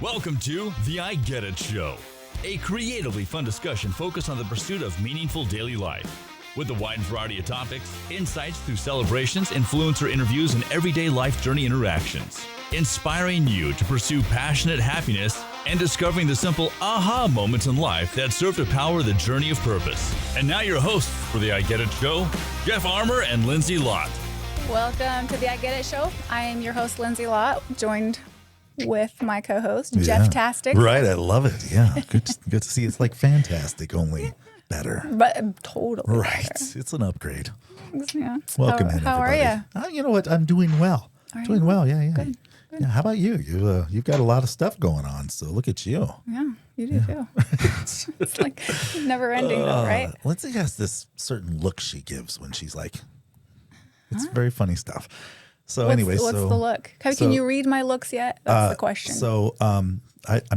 Welcome to the I Get It Show, a creatively fun discussion focused on the pursuit of meaningful daily life. With a wide variety of topics, insights through celebrations, influencer interviews, and everyday life journey interactions. Inspiring you to pursue passionate happiness and discovering the simple aha moments in life that serve to power the journey of purpose. And now your hosts for the I Get It Show, Jeff Armour and Lindsay Lott. Welcome to the I Get It Show. I am your host, Lindsay Lott, joined with my co-host, Jeff Tastic. Right, I love it. Yeah, good to see. It's like fantastic, only better. But totally right. better. It's an upgrade. Yeah. Welcome in, How everybody. are you? You know what? I'm doing well. Doing well. Yeah. Good. Yeah. How about you? You've got a lot of stuff going on. So look at you. Yeah, you do too. It's like never ending, though, right? Lindsay has this certain look she gives when she's like, it's very funny stuff. So What's so the look? Can you read my looks yet? That's the question. So I'm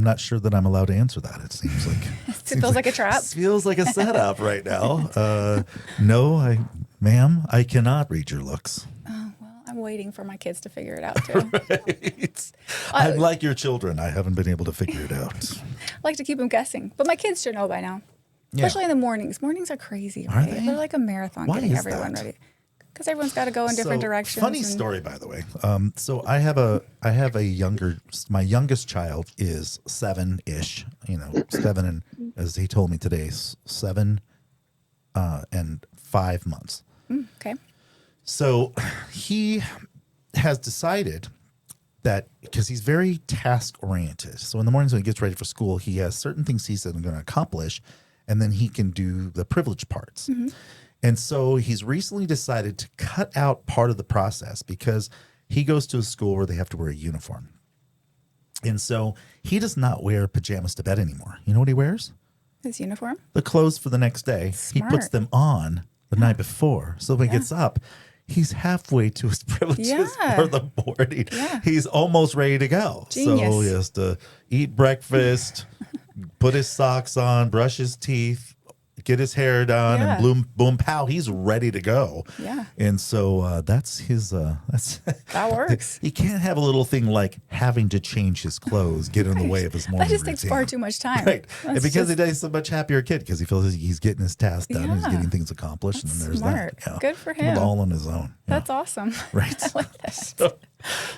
not sure that I'm allowed to answer that. It seems like it feels like a trap. Feels like a setup right now. No, ma'am, I cannot read your looks. Oh, well, I'm waiting for my kids to figure it out too. Right. I'm like your children. I haven't been able to figure it out. I like to keep them guessing, but my kids should know by now. Yeah. Especially in the mornings. Mornings are crazy, right? Are they? They're like a marathon Why getting is everyone that? ready. Because everyone's got to go in different directions. Funny story, by the way. So I have my youngest child is 7-ish, 7 and, as he told me today, 7 and 5 months. Okay. So he has decided that, because he's very task oriented. So in the mornings when he gets ready for school, he has certain things he said I'm going to accomplish, and then he can do the privilege parts. Mm-hmm. And so he's recently decided to cut out part of the process because he goes to a school where they have to wear a uniform. And so he does not wear pajamas to bed anymore. You know what he wears? His uniform? The clothes for the next day. Smart. He puts them on the night before. So when he gets up, he's halfway to his privileges for the morning. Yeah. He's almost ready to go. Genius. So he has to eat breakfast, put his socks on, brush his teeth, get his hair done, and boom, pow, he's ready to go. Yeah. And so that's his, that works. He can't have a little thing like having to change his clothes, get in the way of his morning That just takes far too much time. Right. And because he's a much happier kid because he feels he's getting his task done and he's getting things accomplished. That's and there's smart. that. Good for him. All on his own. That's awesome. Right. I like that.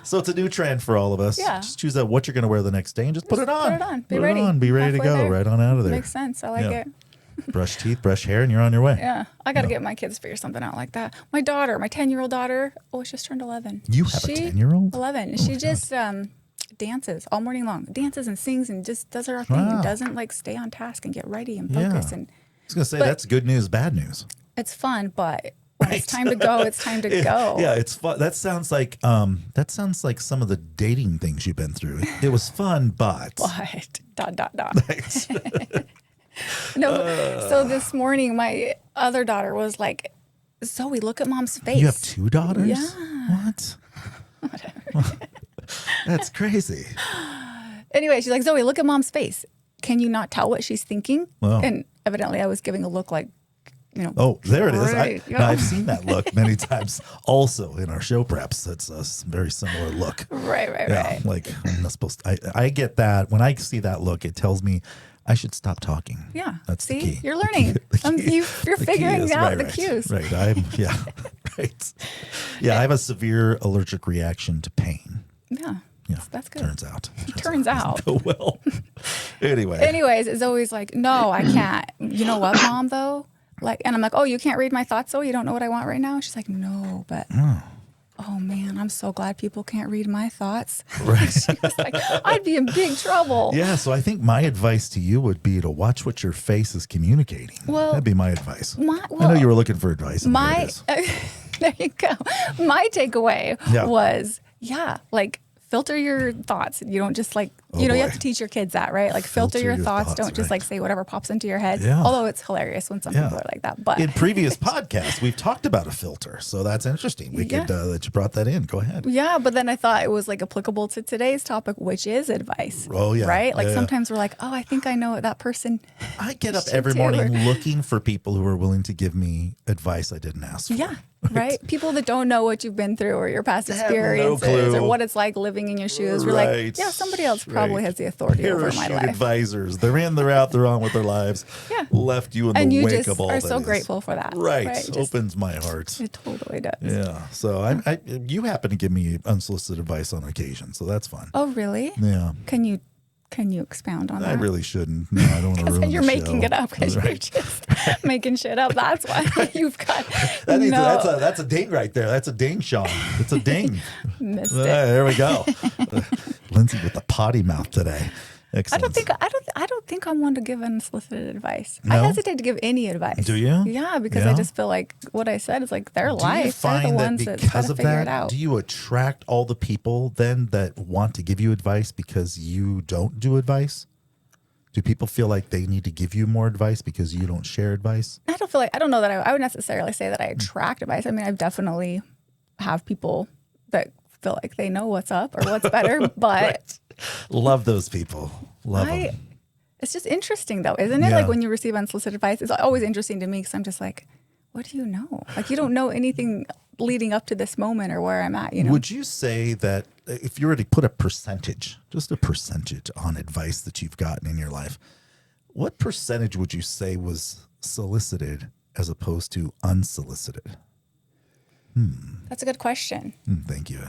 So it's a new trend for all of us. Yeah. Just choose out what you're going to wear the next day and just put it on. Put it on. Be ready. Be ready to Halfway go. there. Right on out of there. Makes sense. I like it. Brush teeth, brush hair, and you're on your way. Yeah. I got to get my kids to figure something out like that. My 10-year-old daughter, she just turned 11. You have a 10-year-old? 11. She just dances all morning long. Dances and sings and just does her thing and doesn't stay on task and get ready and focus. Yeah. And I was going to say, that's good news, bad news. it's fun, but when it's time to go, it's time to go. Yeah, it's fun. That sounds like some of the dating things you've been through. It was fun, but No, so this morning my other daughter was like, Zoe, look at mom's face. You have 2 daughters? Yeah. What? Whatever. That's crazy. Anyway, she's like, Zoe, look at mom's face. Can you not tell what she's thinking? Wow. And evidently I was giving a look like, Oh, there it is. Right. I've seen that look many times also in our show preps. It's a very similar look. Right. Like I'm not supposed to, I get that. When I see that look, it tells me I should stop talking. Yeah. That's See, the key. you're learning. You're figuring out the cues. Right. Right. Yeah, I have a severe allergic reaction to pain. Yeah. Yeah. That's good. Turns out. Turns out. Oh, well. Anyway. Anyways, it's always like, no, I can't. You know what, Mom, though? And I'm like, oh, you can't read my thoughts, though? You don't know what I want right now? She's like, no, but... Oh, man, I'm so glad people can't read my thoughts. Right. She was like, I'd be in big trouble. Yeah, so I think my advice to you would be to watch what your face is communicating. Well, that'd be my advice. I know you were looking for advice. And there you go. My takeaway was, filter your thoughts. You don't just you have to teach your kids that, right? Filter your thoughts. Don't just say whatever pops into your head. Yeah. Although it's hilarious when some people are like that. But in previous podcasts, we've talked about a filter. So that's interesting. We could, that you brought that in. Go ahead. Yeah. But then I thought it was applicable to today's topic, which is advice. Oh, yeah. Right? Sometimes we're like, oh, I think I know what that person. I get up every morning looking for people who are willing to give me advice I didn't ask for. Yeah. Right? People that don't know what you've been through or your past experiences or what it's like living in your shoes. We're like, yeah, somebody else probably probably has the authority over my life. Advisors. They're in, they're out, they're on with their lives. Yeah. Left you in and the you wake just of all are that so is. grateful for that. Right. Opens my heart. It totally does. Yeah. So you happen to give me unsolicited advice on occasion, so that's fun. Oh, really? Yeah. Can you expound on that? I really shouldn't. No, I don't want to ruin you're the making show. it up because you're just making shit up. That's why you've got that's a ding right there. That's a ding, Sean. It's a ding. Missed it. There we go. Lindsay with the potty mouth today. Excellent. I don't think I'm one to give unsolicited advice. No? I hesitate to give any advice. Do you? Yeah, because I just feel like what I said is like their life. They're the ones that gotta figure it out. Do you attract all the people then that want to give you advice because you don't do advice? Do people feel like they need to give you more advice because you don't share advice? I don't know that I would necessarily say that I attract advice. I mean, I definitely have people that feel like they know what's up or what's better, but right. Love those people. Love them. It's just interesting though, isn't it? Yeah. Like when you receive unsolicited advice, it's always interesting to me because I'm just like, what do you know? Like you don't know anything leading up to this moment or where I'm at, you know? Would you say that if you were to put a percentage, just a percentage on advice that you've gotten in your life, what percentage would you say was solicited as opposed to unsolicited? That's a good question. Thank you.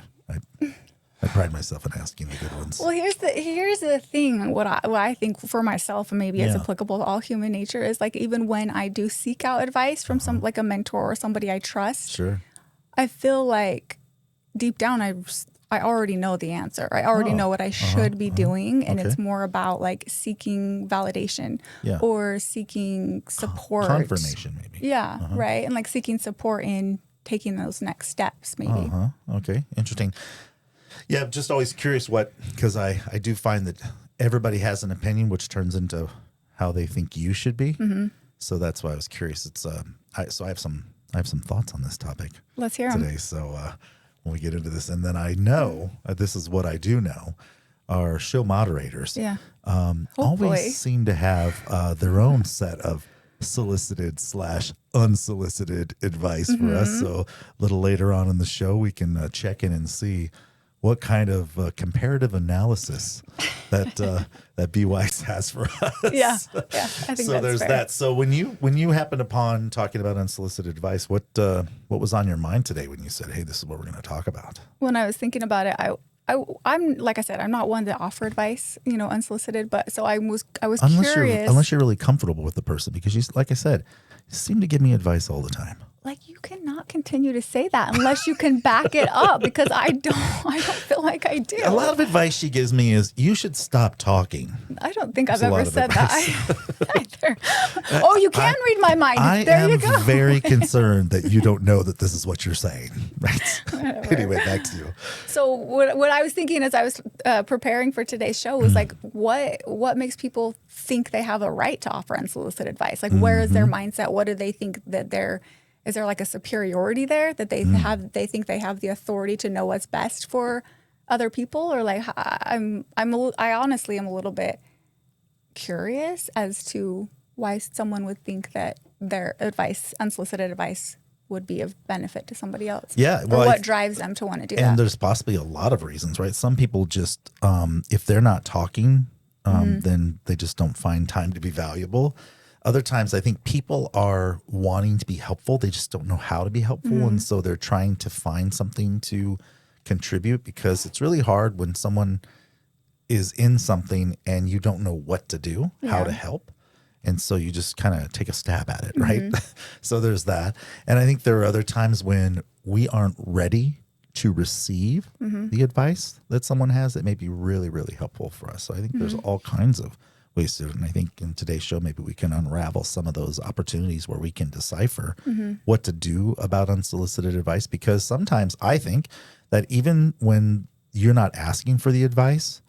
I pride myself in asking the good ones. Well, here's the thing. What I think for myself, and maybe it's applicable to all human nature, is like even when I do seek out advice from some like a mentor or somebody I trust, Sure. I feel like deep down I already know the answer. I already know what I should be doing, and it's more about like seeking validation or seeking support, Confirmation, maybe. Yeah, right, and like seeking support in taking those next steps, maybe. Okay, interesting. Yeah, I'm just always curious because I do find that everybody has an opinion, which turns into how they think you should be. Mm-hmm. So that's why I was curious. It's so I have some thoughts on this topic. Let's hear them today. So when we get into this, and then I know this is what I do know. Our show moderators, always seem to have their own set of solicited / unsolicited advice for us. So a little later on in the show, we can check in and see what kind of comparative analysis that B. Weiss has for us. Yeah, I think so there's fair. that. So when you happened upon talking about unsolicited advice, what was on your mind today when you said, "Hey, this is what we're going to talk about"? When I was thinking about it, I'm like I said, I'm not one to offer advice, unsolicited. But so I was curious. Unless you're really comfortable with the person, because you, like I said, you seem to give me advice all the time. Like you cannot continue to say that unless you can back it up, because I don't feel like I do. A lot of advice she gives me is you should stop talking. I don't think I've ever said that either. Oh, you can read my mind. There you go. I am very concerned that you don't know that this is what you're saying. Right. Anyway, back to you. So what I was thinking as I was preparing for today's show was like, what makes people think they have a right to offer unsolicited advice? Like, where is their mindset? What do they think that is there like a superiority there that they they think they have the authority to know what's best for other people? Or like I honestly am a little bit curious as to why someone would think that their advice, unsolicited advice, would be of benefit to somebody else. Yeah. Well, or what drives them to want to do that. And there's possibly a lot of reasons, right? Some people just, if they're not talking, then they just don't find time to be valuable. Other times, I think people are wanting to be helpful. They just don't know how to be helpful. And so they're trying to find something to contribute, because it's really hard when someone is in something and you don't know what to do, how to help. And so you just kind of take a stab at it, right? So there's that. And I think there are other times when we aren't ready to receive the advice that someone has that may be really, really helpful for us. So I think there's all kinds of ways to do it. And I think in today's show, maybe we can unravel some of those opportunities where we can decipher what to do about unsolicited advice. Because sometimes I think that even when you're not asking for the advice,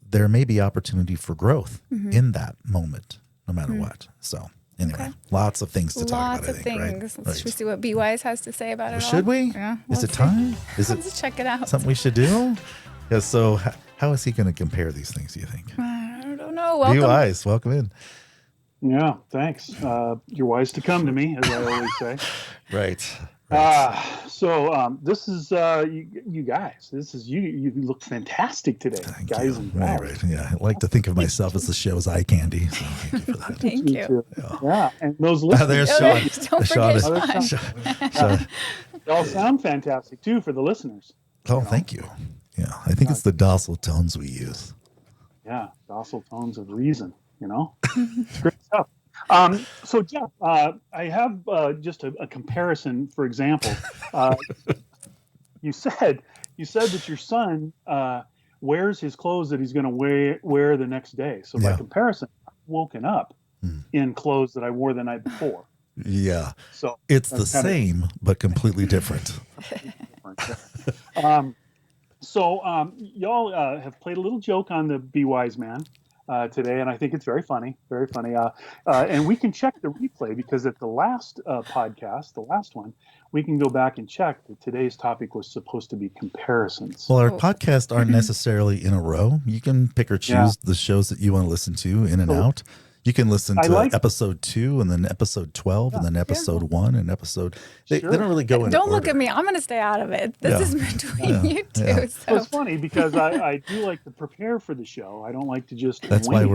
there may be opportunity for growth in that moment, no matter what. So anyway, lots of things to talk about. Lots of things. Should we see what B. Wise has to say about it all? Should we? Yeah. Is it time? Let's check it out. Something we should do? Yeah, so how is he going to compare these things, do you think? I don't know. Welcome. B. Wise, welcome in. Yeah, thanks. You're wise to come to me, as I always say. So this is you guys. This is you. You look fantastic today, Thank guys. you. And Right. Yeah, I like to think of myself as the show's eye candy. So thank you for that. Thank Me you. too. Yeah, and those listeners. There's Don't Sean. forget Sean. Sean. Sean. They all sound fantastic too for the listeners. Oh, thank you. Yeah, I think it's the docile tones we use. Yeah, docile tones of reason. It's great stuff. So Jeff, I have just a comparison. For example, you said that your son wears his clothes that he's going to wear the next day. So by comparison, I've woken up in clothes that I wore the night before. Yeah. So it's the same, but completely different. Y'all have played a little joke on the Be Wise Man today, and I think it's very funny, very funny. And we can check the replay because at the last podcast, the last one, we can go back and check that today's topic was supposed to be comparisons. Well, our podcasts aren't necessarily in a row. You can pick or choose the shows that you want to listen to in and out. You can listen to episode 2 and then episode 12 and then episode 1 and episode. They don't really go in Don't order. look at me. I'm going to stay out of it. This is between you two. Yeah. So. Well, it's funny because I do like to prepare for the show. I don't like to just. That's why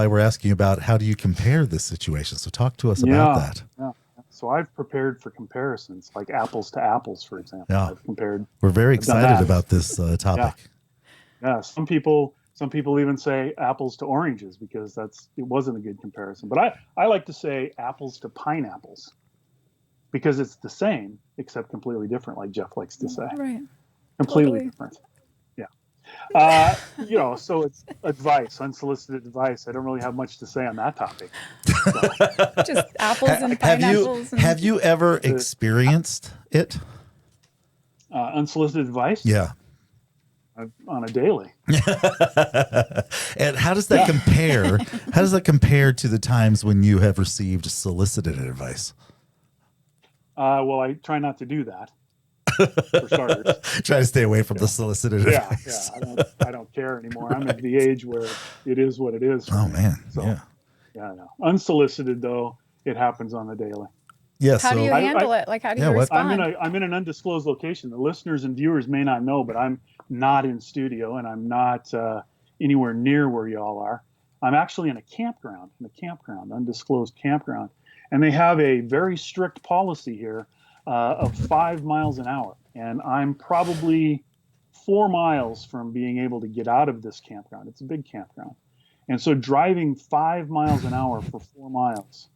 we're asking about how do you compare this situation. So talk to us about that. Yeah. So I've prepared for comparisons, like apples to apples, for example. Yeah. I've compared. We're very excited about this topic. Yeah. Some people even say apples to oranges because it wasn't a good comparison. But I like to say apples to pineapples because it's the same except completely different, like Jeff likes to say. Right. Completely different. Yeah. So it's advice, unsolicited advice. I don't really have much to say on that topic. So. Just apples and pineapples. Have you ever experienced it? Unsolicited advice? Yeah. On a daily. And how does that compare? How does that compare to the times when you have received solicited advice? Well, I try not to do that. For starters, try to stay away from the solicited advice. Yeah. I don't care anymore. I'm at the age where it is what it is. Oh man. So, yeah. Unsolicited though, it happens on the daily. Yeah. How do you handle it? Like, how do you respond? I'm in an undisclosed location. The listeners and viewers may not know, but I'm not in studio and I'm not anywhere near where y'all are. I'm actually in a campground, undisclosed campground. And they have a very strict policy here of 5 miles an hour. And I'm probably 4 miles from being able to get out of this campground. It's a big campground. And so driving 5 miles an hour for 4 miles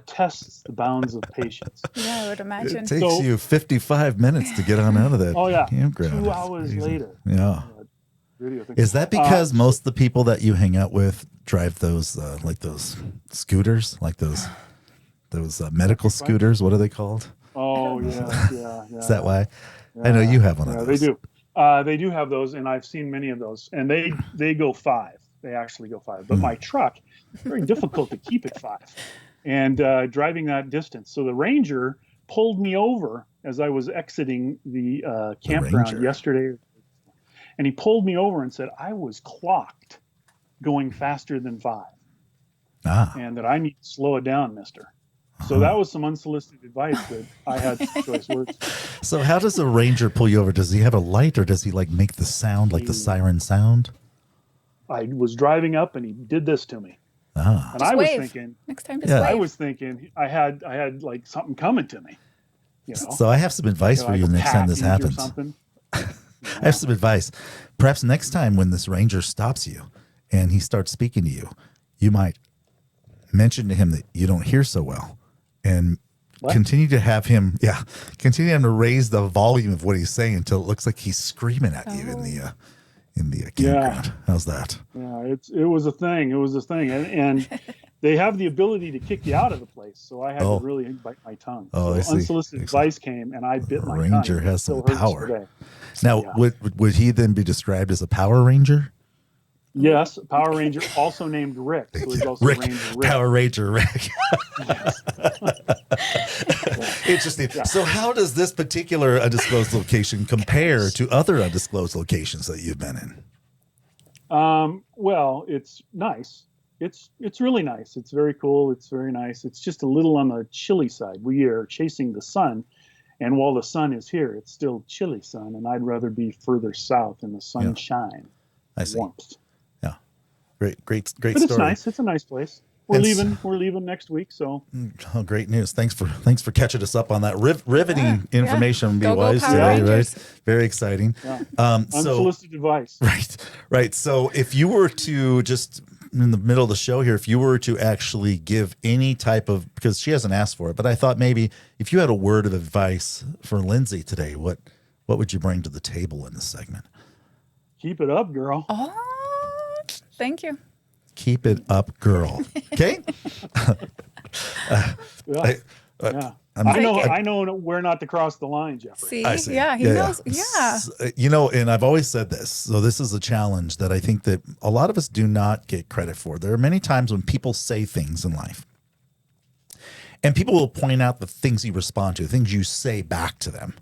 tests the bounds of patience. Yeah, I would imagine. It takes you 55 minutes to get on out of that campground. 2 hours later. Yeah. Is that because most of the people that you hang out with drive those like those scooters, like those medical scooters? What are they called? Oh yeah. Is that why? Yeah. I know you have one of those. They do. They do have those, and I've seen many of those. And they go 5. They actually go 5. But my truck, it's very difficult to keep at 5. And driving that distance. So the ranger pulled me over as I was exiting the campground yesterday. And he pulled me over and said, I was clocked going faster than 5. And that I need to slow it down, mister. So that was some unsolicited advice that I had some choice words. So how does a ranger pull you over? Does he have a light or does he like make the sound, like the siren sound? I was driving up and he did this to me. And just I was wave. thinking, next time just wave. I was thinking I had like something coming to me. So I have some advice for you next time this happens. I have some advice. Perhaps next time when this ranger stops you and he starts speaking to you, you might mention to him that you don't hear so well and continue to have him to raise the volume of what he's saying until it looks like he's screaming at you in the campground. Yeah. How's that? Yeah, it was a thing. And they have the ability to kick you out of the place. So I had to really bite my tongue. Oh, so unsolicited advice came and I bit my tongue. Ranger has some power. Now, would he then be described as a Power Ranger? Yes, Power Ranger, also named Rick. So he's also Ranger Rick. Power Ranger Rick. Interesting. Yeah. So how does this particular undisclosed location compare to other undisclosed locations that you've been in? Well, it's nice. It's really nice. It's very cool. It's very nice. It's just a little on the chilly side. We are chasing the sun, And while the sun is here, it's still chilly sun, and I'd rather be further south in the sunshine, I see. warmth. Yeah, great But story. it's nice. It's a nice place. We're leaving next week, so. Oh, great news! Thanks for catching us up on that riveting information. Be Go wise Power today, Rangers. right? Very exciting. Yeah. So Unsolicited advice. right. So if you were to just in the middle of the show here, if you were to actually give any type of, because she hasn't asked for it, but I thought maybe if you had a word of advice for Lindsay today, what would you bring to the table in this segment? Keep it up, girl. Oh, thank you. Keep it up, girl. Okay. Yeah. I know where not to cross the line, Jeffrey. See? I see. Yeah, he knows. Yeah. You know, and I've always said this. So this is a challenge that I think that a lot of us do not get credit for. There are many times when people say things in life, and people will point out the things you respond to, things you say back to them.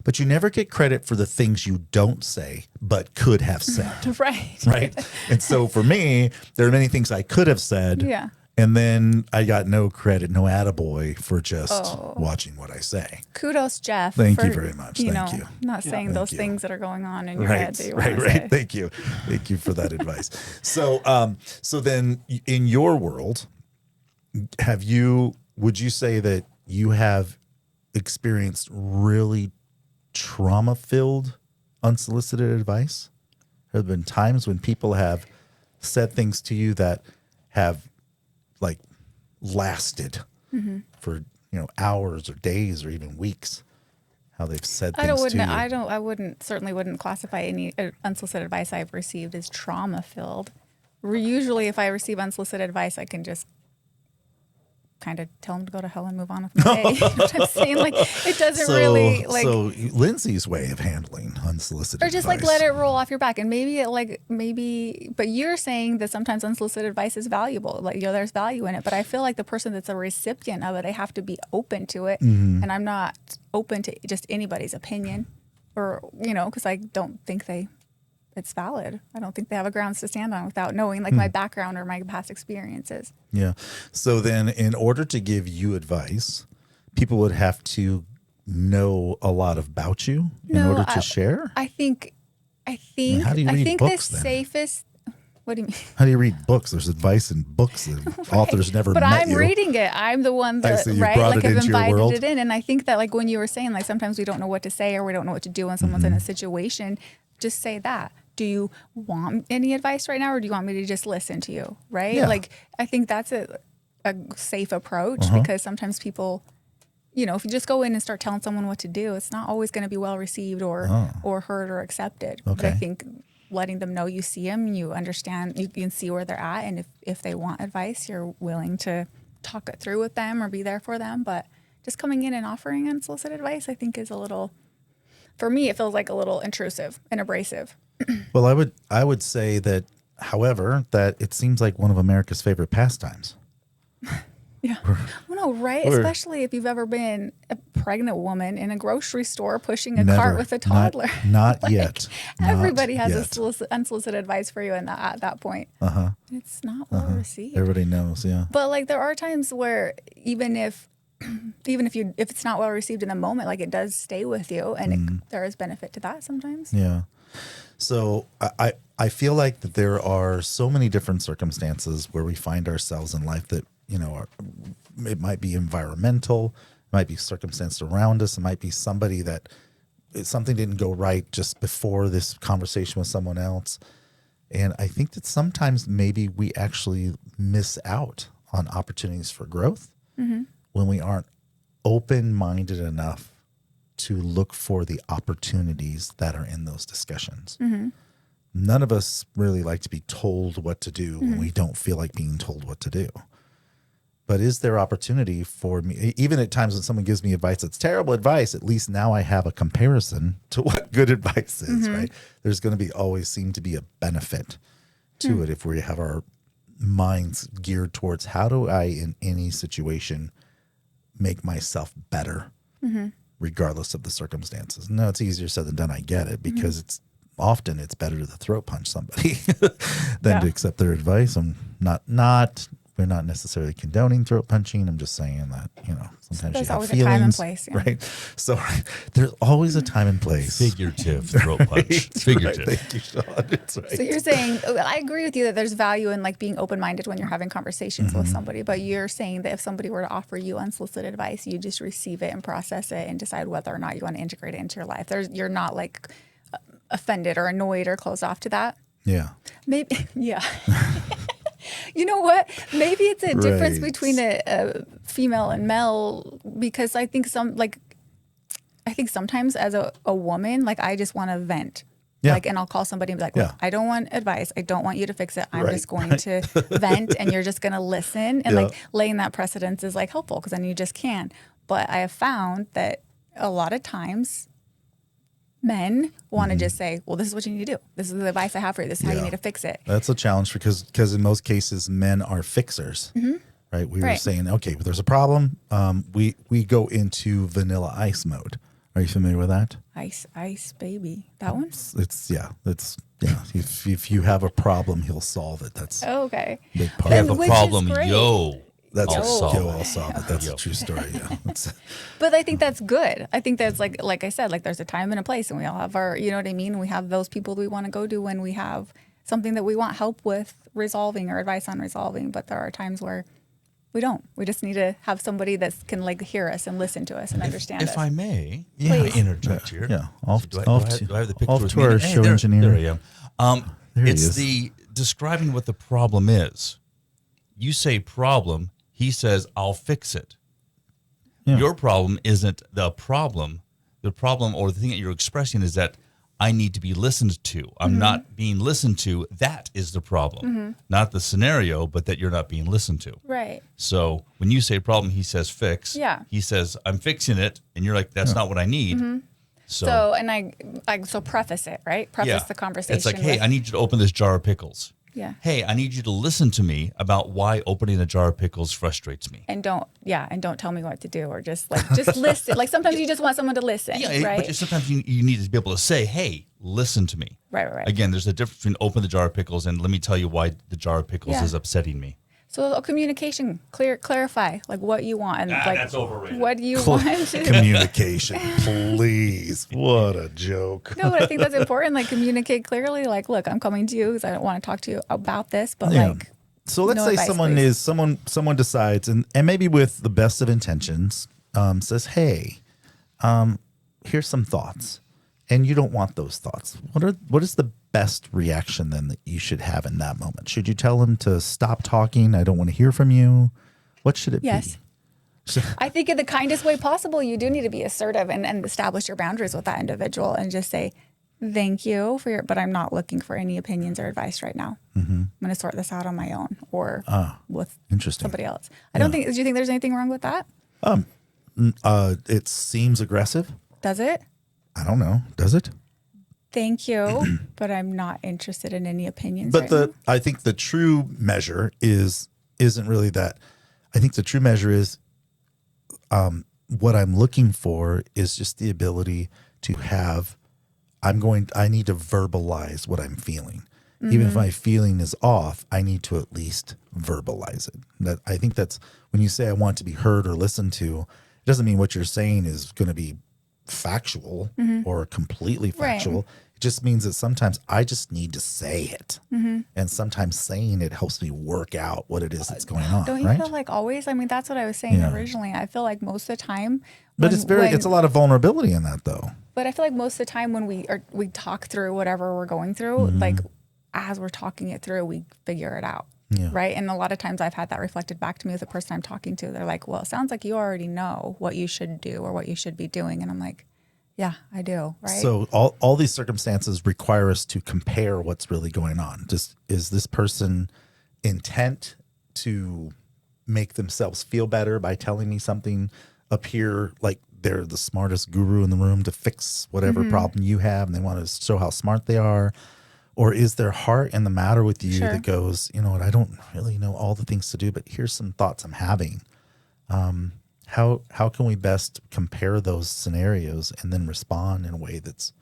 But you never get credit for the things you don't say, but could have said. Right. And so for me, there are many things I could have said. Yeah. And then I got no credit, no attaboy for just watching what I say. Kudos, Jeff. Thank you very much. Thank you. Not saying those things that are going on in your Right, head that you want to right. say. Thank you. Thank you for that advice. So then in your world, would you say that you have experienced really trauma-filled unsolicited advice? Have there been times when people have said things to you that have like lasted for hours or days or even weeks? How they've said things to you? I certainly wouldn't classify any unsolicited advice I've received as trauma-filled. Usually, if I receive unsolicited advice, I can just kind of tell them to go to hell and move on with my day. You know what I'm saying? Like, it doesn't really like. So Lindsay's way of handling unsolicited or just advice. like let it roll off your back, and but you're saying that sometimes unsolicited advice is valuable. Like, there's value in it, but I feel like the person that's a recipient of it, they have to be open to it, and I'm not open to just anybody's opinion, or because I don't think it's valid. I don't think they have a grounds to stand on without knowing my background or my past experiences. Yeah. So then in order to give you advice, people would have to know a lot about you in order to share? I think how do you read books, the safest. What do you mean? How do you read books? There's advice in books that authors never met you. But I'm reading it. I'm the one that, you right? brought Like, it I've into your invited world. it in. And I think that, like, when you were saying, like, sometimes we don't know what to say or we don't know what to do when someone's in a situation, just say that. Do you want any advice right now, or do you want me to just listen to you? Right? Yeah. Like, I think that's a safe approach because sometimes people, if you just go in and start telling someone what to do, it's not always going to be well received or heard or accepted. Okay. But I think letting them know you see them, you understand, you can see where they're at, and if they want advice, you're willing to talk it through with them or be there for them. But just coming in and offering unsolicited advice, I think is a little, for me, it feels like a little intrusive and abrasive. Well, I would say that, however, that it seems like one of America's favorite pastimes. Yeah. Well, no, right? Especially if you've ever been a pregnant woman in a grocery store pushing a cart with a toddler. Not yet. Everybody has yet. unsolicited advice for you at that point. It's not well received. Everybody knows, yeah. But like, there are times where even if it's not well received in the moment, like, it does stay with you, and there is benefit to that sometimes. Yeah. So I feel like that there are so many different circumstances where we find ourselves in life that, it might be environmental, it might be circumstances around us, it might be somebody that something didn't go right just before this conversation with someone else. And I think that sometimes maybe we actually miss out on opportunities for growth when we aren't open-minded enough to look for the opportunities that are in those discussions. None of us really like to be told what to do when we don't feel like being told what to do. But is there opportunity for me, even at times when someone gives me advice that's terrible advice, at least now I have a comparison to what good advice is, right? There's going to always seem to be a benefit to it if we have our minds geared towards how do I, in any situation, make myself better, regardless of the circumstances. No, it's easier said than done. I get it, because it's better to throat punch somebody than to accept their advice. I'm not we're not necessarily condoning throat punching. I'm just saying that, sometimes There's you have always feelings, a time and place, yeah. right? So there's always a time and place. Figurative throat punch. Figurative. Right. Thank you, Sean. That's right. So you're saying, I agree with you that there's value in like being open-minded when you're having conversations with somebody, but you're saying that if somebody were to offer you unsolicited advice, you just receive it and process it and decide whether or not you want to integrate it into your life. You're not like offended or annoyed or closed off to that. Yeah. Maybe, yeah. You know what? Maybe it's a difference Right. between a female and male, because I think sometimes as a woman, like I just want to vent. Yeah. Like, and I'll call somebody and be like, look, Yeah. I don't want advice. I don't want you to fix it. I'm Right. just going to vent, and you're just going to listen. And like laying that precedence is like helpful, because then you just can. But I have found that a lot of times men want to just say, well, this is what you need to do. This is the advice I have for you. This is how you need to fix it. That's a challenge because in most cases, men are fixers, right? We were Right. saying, okay, well, there's a problem. We go into vanilla ice mode. Are you familiar with that? Ice, baby. That one? It's If you have a problem, he'll solve it. That's Oh, okay. a big I part. have of a it. Which is problem, great. yo. That's I'll solve it. I'll solve it. That's a true story. Yeah. But I think that's good. I think that's like I said, like there's a time and a place, and we all have our, you know what I mean? We have those people we want to go to when we have something that we want help with resolving or advice on resolving. But there are times where we don't. We just need to have somebody that can like hear us and listen to us and understand us. If I may, Please. interject here. Yeah. Do I have the picture off with to me? our Hey, show there, engineer. There I am. There he It's is. the describing what the problem is. You say problem. He says, I'll fix it. Yeah. Your problem isn't the problem. The problem or the thing that you're expressing is that I need to be listened to. I'm not being listened to. That is the problem. Not the scenario, but that you're not being listened to. Right. So when you say problem, he says fix. Yeah. He says, I'm fixing it. And you're like, that's not what I need. So and I preface it, right? Preface the conversation. It's like, hey, with, I need you to open this jar of pickles. Yeah. Hey, I need you to listen to me about why opening a jar of pickles frustrates me. and don't tell me what to do, or just listen. Like sometimes you just want someone to listen, Yeah, right? but sometimes you need to be able to say, hey, listen to me. Right. Again, there's a difference between open the jar of pickles and let me tell you why the jar of pickles Yeah. is upsetting me. So a communication, clarify like what you want, and like that's overrated. what do you want? Communication, please. What a joke. No, but I think that's important. Like communicate clearly. Like, look, I'm coming to you because I don't want to talk to you about this, but Yeah. like, So let's no say advice, someone please. someone decides and maybe with the best of intentions says, hey, here's some thoughts, and you don't want those thoughts. What is the best reaction then that you should have in that moment? Should you tell him to stop talking? I don't want to hear from you. What should it yes. be? I think in the kindest way possible, you do need to be assertive and establish your boundaries with that individual and just say, thank you for but I'm not looking for any opinions or advice right now. I'm going to sort this out on my own or with Interesting. somebody else. Do you think there's anything wrong with that? It seems aggressive. Does it? I don't know. Does it? Thank you, but I'm not interested in any opinions. But right now. I think the true measure isn't really that. I think the true measure is what I'm looking for is just the ability to have. I need to verbalize what I'm feeling. Even if my feeling is off, I need to at least verbalize it. I think that's when you say I want to be heard or listened to, it doesn't mean what you're saying is going to be factual or completely factual. It just means that sometimes I just need to say it. And sometimes saying it helps me work out what it is that's going on. Don't you right? feel like always? I mean, that's what I was saying Yeah. originally. I feel like most of the time, But when- it's a lot of vulnerability in that though. But I feel like most of the time when we talk through whatever we're going through, like as we're talking it through, we figure it out. Yeah. Right. And a lot of times I've had that reflected back to me with the person I'm talking to. They're like, well, it sounds like you already know what you should do or what you should be doing. And I'm like, yeah, I do. Right. So all these circumstances require us to compare what's really going on. Just is this person intent to make themselves feel better by telling me something, appear like they're the smartest guru in the room to fix whatever problem you have, and they want to show how smart they are? Or is there heart in the matter with you Sure. that goes, you know what, I don't really know all the things to do, but here's some thoughts I'm having. How can we best compare those scenarios and then respond in a way that's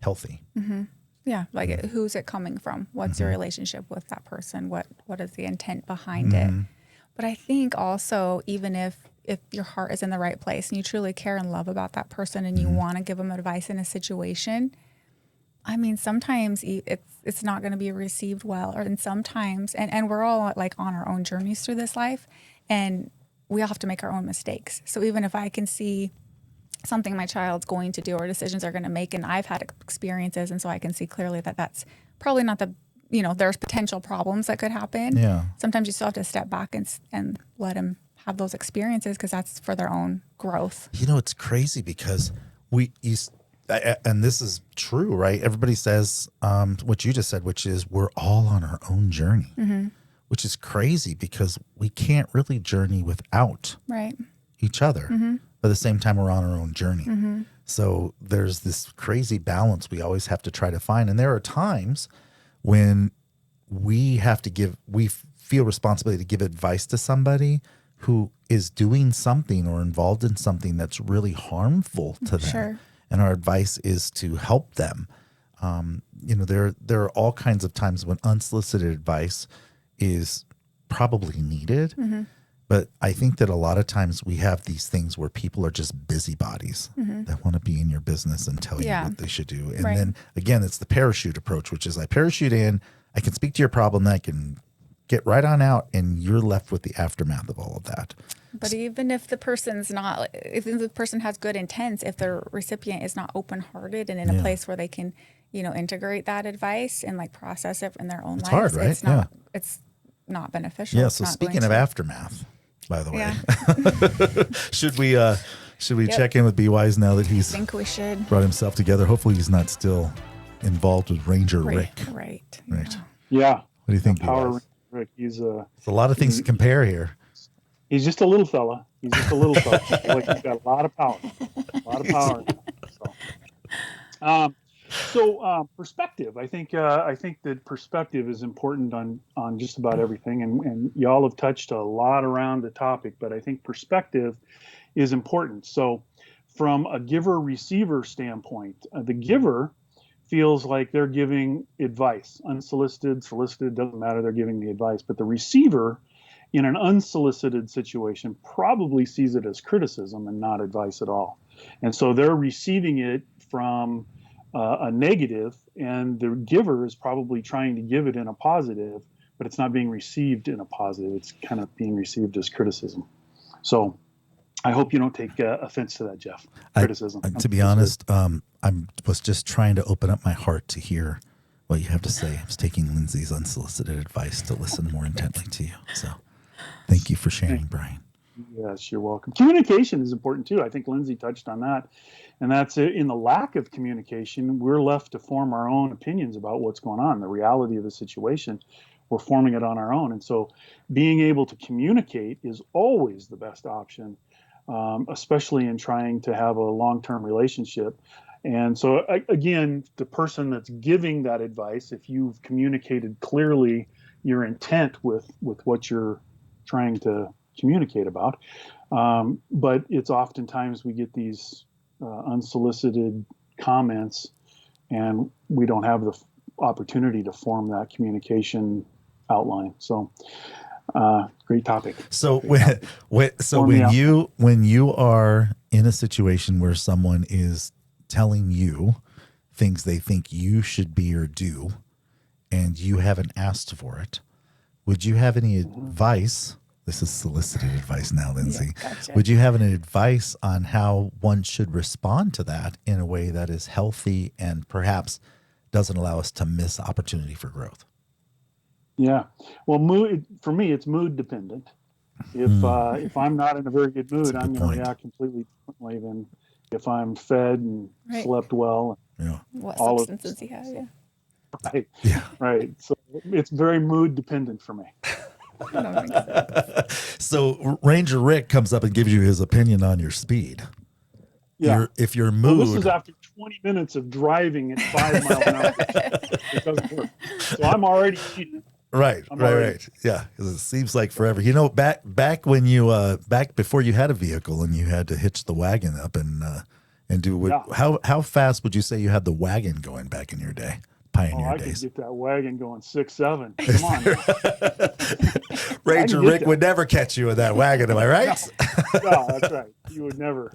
healthy? Yeah. Like who's it coming from? What's your relationship with that person? What is the intent behind it? But I think also, even if your heart is in the right place and you truly care and love about that person and you want to give them advice in a situation, I mean, sometimes it's not going to be received well, and sometimes, and we're all like on our own journeys through this life, and we all have to make our own mistakes. So even if I can see something my child's going to do or decisions they're going to make, and I've had experiences, and so I can see clearly that that's probably not there's potential problems that could happen. Yeah. Sometimes you still have to step back and let them have those experiences, because that's for their own growth. It's crazy because and this is true, right? Everybody says what you just said, which is we're all on our own journey, which is crazy because we can't really journey without each other. But at the same time, we're on our own journey. So there's this crazy balance we always have to try to find. And there are times when we feel responsibility to give advice to somebody who is doing something or involved in something that's really harmful to them. Sure. And our advice is to help them. There are all kinds of times when unsolicited advice is probably needed. But I think that a lot of times we have these things where people are just busybodies that want to be in your business and tell you what they should do. And then again, it's the parachute approach, which is I parachute in, I can speak to your problem, I can get right on out, and you're left with the aftermath of all of that. But even if the person's not, if the person has good intents, if the recipient is not open-hearted and in a place where they can, integrate that advice and like process it in their own lives, hard, right? It's not beneficial. Yeah. It's So not speaking going of to. aftermath, by the way, should we check in with B Wise now that he's I think we should. brought himself together? Hopefully he's not still involved with Ranger Rick. Right. Yeah. What do you think, B Power Wise? Rick. He's There's a lot of things to compare here. He's just a little fella. He's just a little fella. Like he's got a lot of power. A lot of power. So perspective. I think that perspective is important on just about everything, and y'all have touched a lot around the topic, but I think perspective is important. So from a giver-receiver standpoint, the giver feels like they're giving advice, unsolicited, solicited, doesn't matter, they're giving the advice, but the receiver in an unsolicited situation probably sees it as criticism and not advice at all. And so they're receiving it from a negative, and the giver is probably trying to give it in a positive, but it's not being received in a positive. It's kind of being received as criticism. So I hope you don't take offense to that, Jeff. Criticism. To be honest, I was just trying to open up my heart to hear what you have to say. I was taking Lindsay's unsolicited advice to listen more intently to you. So thank you for sharing, Brian. Yes, you're welcome. Communication is important too. I think Lindsay touched on that. And that's it. In the lack of communication, we're left to form our own opinions about what's going on, the reality of the situation. We're forming it on our own. And so being able to communicate is always the best option, especially in trying to have a long-term relationship. And so, again, the person that's giving that advice, if you've communicated clearly your intent with what you're trying to communicate about, but it's oftentimes we get these unsolicited comments, and we don't have the opportunity to form that communication outline. So, great topic. So when you are in a situation where someone is telling you things they think you should be or do, and you haven't asked for it, would you have any advice? This is solicited advice now, Lindsay. Yeah, gotcha. Would you have any advice on how one should respond to that in a way that is healthy and perhaps doesn't allow us to miss opportunity for growth? Yeah. Well, for me, it's mood dependent. If I'm not in a very good mood, I'm going to react completely differently than if I'm fed and slept well. Yeah. What all substances you have, yeah. Right. Yeah. Right. So it's very mood dependent for me. So Ranger Rick comes up and gives you his opinion on your speed. Yeah. If your mood. Well, this is after 20 minutes of driving at 5 miles an hour. It doesn't work. So I'm already cheating. Right. Yeah, because it seems like forever. Back when you back before you had a vehicle and you had to hitch the wagon up and do what? Yeah. How fast would you say you had the wagon going back in your day? pioneer I days. could get that wagon going 6-7. Come on. Ranger Rick would never catch you in that wagon, am I right? No, that's right. You would never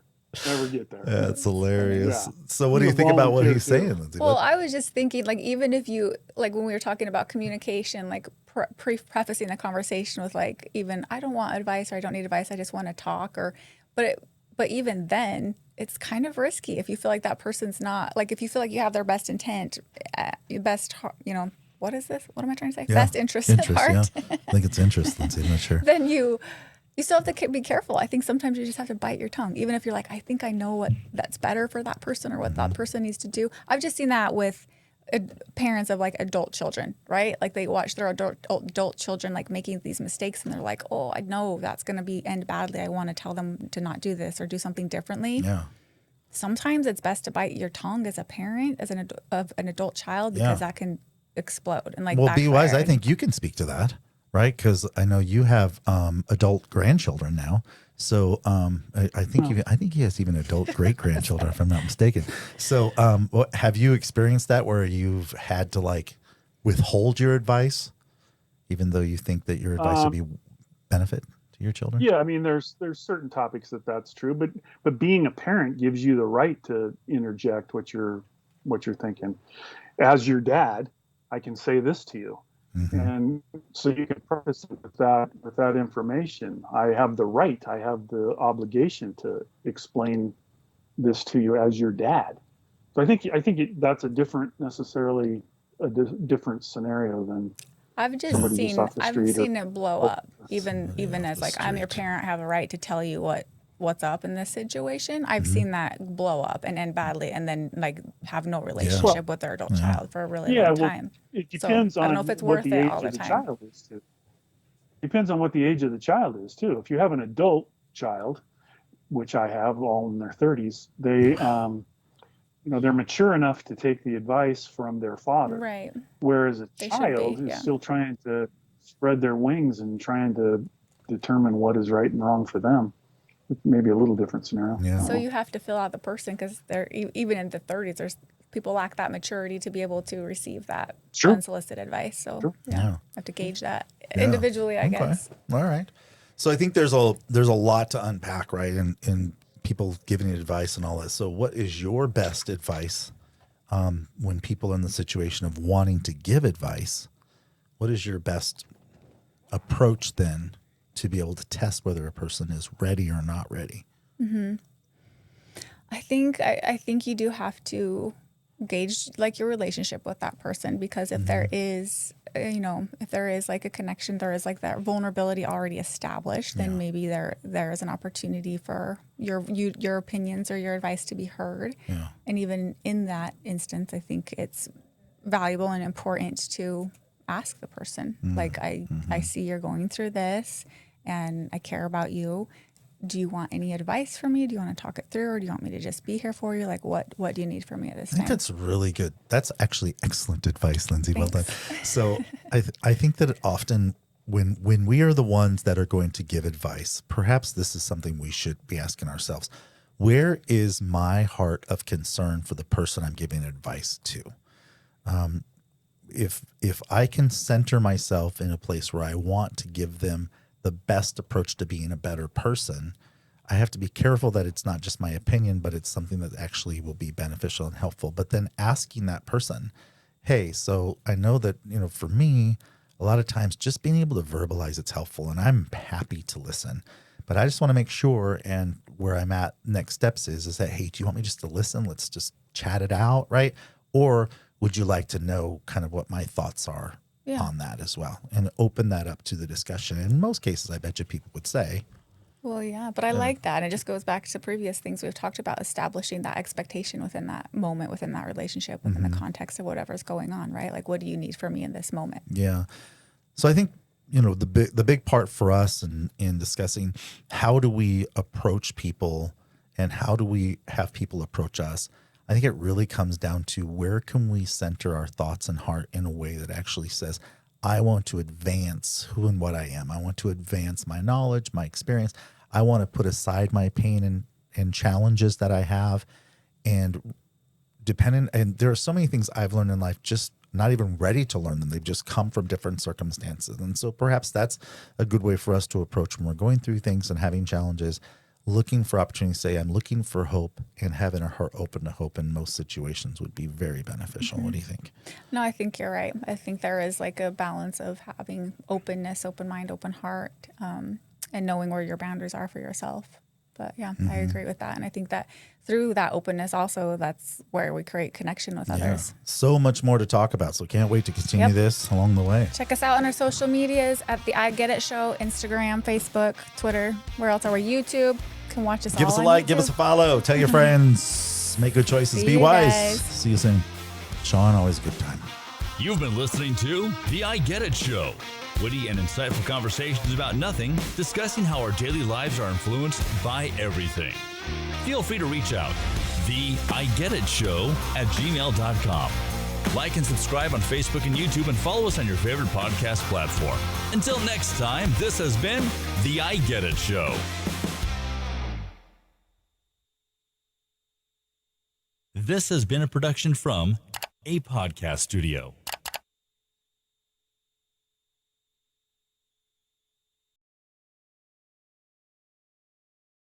get there. That's hilarious. Yeah. So what do you think about what he's saying, Lindsay? Well, I was just thinking, like, even if you, like, when we were talking about communication, like prefacing the conversation with, like, even, I don't want advice or I don't need advice, I just want to talk, but even then, it's kind of risky if you feel like that person's not, like, if you feel like you have their best intent, what is this? What am I trying to say? Yeah. Best interest at heart. Yeah. I think it's interest, Lindsay. I'm not sure. Then you still have to be careful. I think sometimes you just have to bite your tongue, even if you're like, I think I know what that's better for that person or what that person needs to do. I've just seen that with parents of like adult children, right? Like they watch their adult children like making these mistakes, and they're like, oh, I know that's going to end badly. I want to tell them to not do this or do something differently. Yeah. Sometimes it's best to bite your tongue as a parent, of an adult child, because that can explode and like. Well, backfire. Be Wise, I think you can speak to that, right? Because I know you have adult grandchildren now. So I think he has even adult great grandchildren, if I'm not mistaken. So have you experienced that where you've had to like withhold your advice, even though you think that your advice would be benefit to your children? Yeah, I mean, there's certain topics that's true, but being a parent gives you the right to interject what you're thinking. As your dad, I can say this to you. Mm-hmm. And so you can preface it with that information. I have the right, I have the obligation to explain this to you as your dad. So I think that's necessarily a different scenario than I've seen it blow up. Even as like, I'm your parent, I have a right to tell you what's up in this situation. I've seen that blow up and end badly, and then like have no relationship with their adult child for a really long time. It depends on I don't know if it's worth it all the time. Child is too. Depends on what the age of the child is too. If you have an adult child, which I have, all in their 30s, they they're mature enough to take the advice from their father. Right. Whereas a child who's still trying to spread their wings and trying to determine what is right and wrong for them. Maybe a little different scenario. Yeah. So you have to fill out the person, because they're even in the 30s. There's people lack that maturity to be able to receive that unsolicited advice. So have to gauge that individually, I guess. All right. So I think there's a lot to unpack, right? In people giving advice and all that. So what is your best advice when people are in the situation of wanting to give advice? What is your best approach then to be able to test whether a person is ready or not ready? Mm-hmm. I think you do have to gauge like your relationship with that person, because if there is, like a connection, there is like that vulnerability already established, then maybe there is an opportunity for your opinions or your advice to be heard. Yeah. And even in that instance, I think it's valuable and important to ask the person, like, I see you're going through this and I care about you. Do you want any advice from me? Do you want to talk it through, or do you want me to just be here for you? Like, what do you need from me at this time? I think that's really good. That's actually excellent advice, Lindsay. Thanks. Well done. So I think that often when we are the ones that are going to give advice, perhaps this is something we should be asking ourselves. Where is my heart of concern for the person I'm giving advice to? If I can center myself in a place where I want to give them the best approach to being a better person, I have to be careful that it's not just my opinion, but it's something that actually will be beneficial and helpful. But then asking that person, hey, so I know that, for me, a lot of times just being able to verbalize it's helpful, and I'm happy to listen. But I just want to make sure, and where I'm at next steps is that, hey, do you want me just to listen? Let's just chat it out, right? Or would you like to know kind of what my thoughts are on that as well, and open that up to the discussion? In most cases, I bet you people would say, well, yeah, but I like that. And it just goes back to previous things we've talked about, establishing that expectation within that moment, within that relationship, within the context of whatever's going on, right? Like, what do you need from me in this moment? Yeah. So I think, the big part for us in discussing how do we approach people and how do we have people approach us, I think it really comes down to where can we center our thoughts and heart in a way that actually says, I want to advance who and what I am. I want to advance my knowledge, my experience. I want to put aside my pain and challenges that I have. And there are so many things I've learned in life just not even ready to learn them. They've just come from different circumstances. And so perhaps that's a good way for us to approach when we're going through things and having challenges, looking for opportunities to say, I'm looking for hope, and having our heart open to hope in most situations would be very beneficial. What do you think? No, I think you're right. I think there is like a balance of having openness, open mind, open heart, and knowing where your boundaries are for yourself. But yeah, I agree with that. And I think that through that openness also, that's where we create connection with others. So much more to talk about. So can't wait to continue this along the way. Check us out on our social medias at the I Get It Show, Instagram, Facebook, Twitter. Where else are we? YouTube. You can watch us Give all us a on like, YouTube. give us a follow. Tell your friends. Make good choices. See Be you wise. guys. See you soon. Sean, always a good time. You've been listening to The I Get It Show. Witty and insightful conversations about nothing, discussing how our daily lives are influenced by everything. Feel free to reach out. The I Get It Show at gmail.com. Like and subscribe on Facebook and YouTube, and follow us on your favorite podcast platform. Until next time, this has been The I Get It Show. This has been a production from a podcast studio.